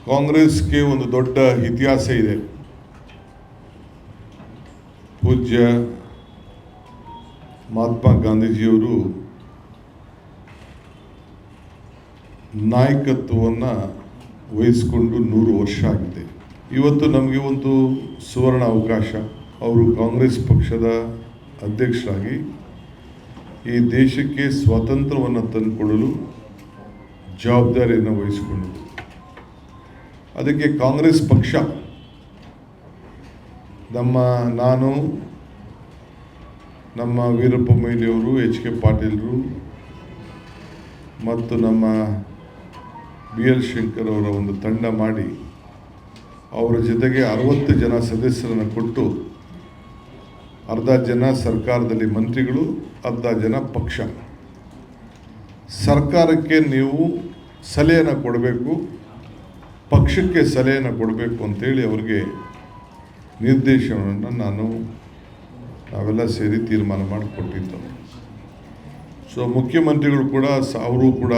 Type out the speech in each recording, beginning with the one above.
ಕಾಂಗ್ರೆಸ್ಗೆ ಒಂದು ದೊಡ್ಡ ಇತಿಹಾಸ ಇದೆ. ಪೂಜ್ಯ ಮಹಾತ್ಮ ಗಾಂಧೀಜಿಯವರು ನಾಯಕತ್ವವನ್ನು ವಹಿಸಿಕೊಂಡು 100 ವರ್ಷ ಆಗಿದೆ. ಇವತ್ತು ನಮಗೆ ಒಂದು ಸುವರ್ಣ ಅವಕಾಶ. ಅವರು ಕಾಂಗ್ರೆಸ್ ಪಕ್ಷದ ಅಧ್ಯಕ್ಷರಾಗಿ ಈ ದೇಶಕ್ಕೆ ಸ್ವಾತಂತ್ರ್ಯವನ್ನು ತಂದುಕೊಡಲು ಜವಾಬ್ದಾರಿಯನ್ನು ವಹಿಸಿಕೊಂಡರು. ಅದಕ್ಕೆ ಕಾಂಗ್ರೆಸ್ ಪಕ್ಷ ನಾನು ನಮ್ಮ ವೀರಪ್ಪ ಮೊಯ್ಲಿಯವರು, HK ಪಾಟೀಲರು ಮತ್ತು ನಮ್ಮ BL ಶಂಕರ್ ಅವರ ಒಂದು ತಂಡ ಮಾಡಿ ಅವರ ಜೊತೆಗೆ 60 ಜನ ಸದಸ್ಯರನ್ನು ಕೊಟ್ಟು, ಅರ್ಧ ಜನ ಸರ್ಕಾರದಲ್ಲಿ ಮಂತ್ರಿಗಳು, ಅರ್ಧ ಜನ ಪಕ್ಷ. ಸರ್ಕಾರಕ್ಕೆ ನೀವು ಸಲಹೆಯನ್ನು ಕೊಡಬೇಕು, ಪಕ್ಷಕ್ಕೆ ಸಲಹೆಯನ್ನು ಕೊಡಬೇಕು ಅಂತೇಳಿ ಅವರಿಗೆ ನಿರ್ದೇಶನವನ್ನು ನಾವೆಲ್ಲ ಸೇರಿ ತೀರ್ಮಾನ ಮಾಡಿಕೊಟ್ಟಿದ್ದೆವು. ಸೊ ಮುಖ್ಯಮಂತ್ರಿಗಳು ಕೂಡ ಅವರು ಕೂಡ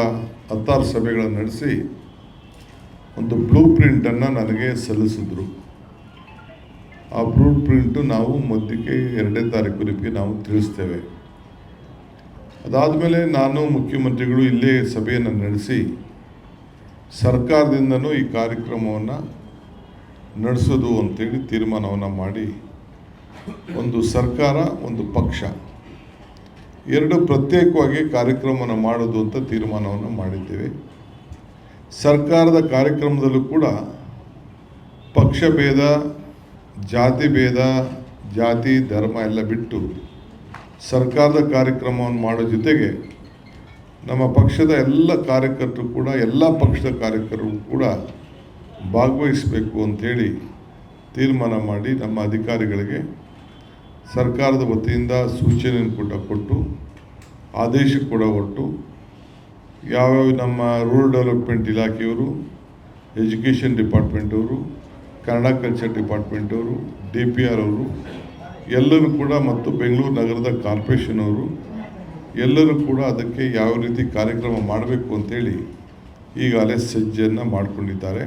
16 ಸಭೆಗಳನ್ನು ನಡೆಸಿ ಒಂದು ಬ್ಲೂ ಪ್ರಿಂಟನ್ನು ನನಗೆ ಸಲ್ಲಿಸಿದ್ರು. ಆ ಬ್ಲೂ ಪ್ರಿಂಟು ನಾವು ಮಧ್ಯಕ್ಕೆ 2ನೇ ತಾರೀಕು ನಾವು ತಿಳಿಸ್ತೇವೆ. ಅದಾದಮೇಲೆ ನಾನು ಮುಖ್ಯಮಂತ್ರಿಗಳು ಇಲ್ಲೇ ಸಭೆಯನ್ನು ನಡೆಸಿ ಸರ್ಕಾರದಿಂದನೂ ಈ ಕಾರ್ಯಕ್ರಮವನ್ನು ನಡೆಸೋದು ಅಂತೇಳಿ ತೀರ್ಮಾನವನ್ನು ಮಾಡಿ, ಒಂದು ಸರ್ಕಾರ ಒಂದು ಪಕ್ಷ 2 ಪ್ರತ್ಯೇಕವಾಗಿ ಕಾರ್ಯಕ್ರಮವನ್ನು ಮಾಡೋದು ಅಂತ ತೀರ್ಮಾನವನ್ನು ಮಾಡಿದ್ದೇವೆ. ಸರ್ಕಾರದ ಕಾರ್ಯಕ್ರಮದಲ್ಲೂ ಕೂಡ ಪಕ್ಷ ಭೇದ, ಜಾತಿ ಭೇದ, ಜಾತಿ ಧರ್ಮ ಎಲ್ಲ ಬಿಟ್ಟು ಸರ್ಕಾರದ ಕಾರ್ಯಕ್ರಮವನ್ನು ಮಾಡೋ ಜೊತೆಗೆ ನಮ್ಮ ಪಕ್ಷದ ಎಲ್ಲ ಕಾರ್ಯಕರ್ತರು ಕೂಡ, ಎಲ್ಲ ಪಕ್ಷದ ಕಾರ್ಯಕರ್ತರು ಕೂಡ ಭಾಗವಹಿಸಬೇಕು ಅಂಥೇಳಿ ತೀರ್ಮಾನ ಮಾಡಿ ನಮ್ಮ ಅಧಿಕಾರಿಗಳಿಗೆ ಸರ್ಕಾರದ ವತಿಯಿಂದ ಸೂಚನೆಯನ್ನು ಕೊಟ್ಟು ಆದೇಶ ಕೂಡ ಹೊರಟು, ಯಾವ್ಯಾವ ನಮ್ಮ ರೂರಲ್ ಡೆವಲಪ್ಮೆಂಟ್ ಇಲಾಖೆಯವರು, ಎಜುಕೇಷನ್ ಡಿಪಾರ್ಟ್ಮೆಂಟವರು, ಕನ್ನಡ ಕಲ್ಚರ್ ಡಿಪಾರ್ಟ್ಮೆಂಟವರು, DPR ಅವರು ಎಲ್ಲರೂ ಕೂಡ ಮತ್ತು ಬೆಂಗಳೂರು ನಗರದ ಕಾರ್ಪೊರೇಷನ್ ಅವರು ಎಲ್ಲರೂ ಕೂಡ ಅದಕ್ಕೆ ಯಾವ ರೀತಿ ಕಾರ್ಯಕ್ರಮ ಮಾಡಬೇಕು ಅಂತೇಳಿ ಈಗಾಗಲೇ ಸಜ್ಜೆಯನ್ನು ಮಾಡಿಕೊಂಡಿದ್ದಾರೆ.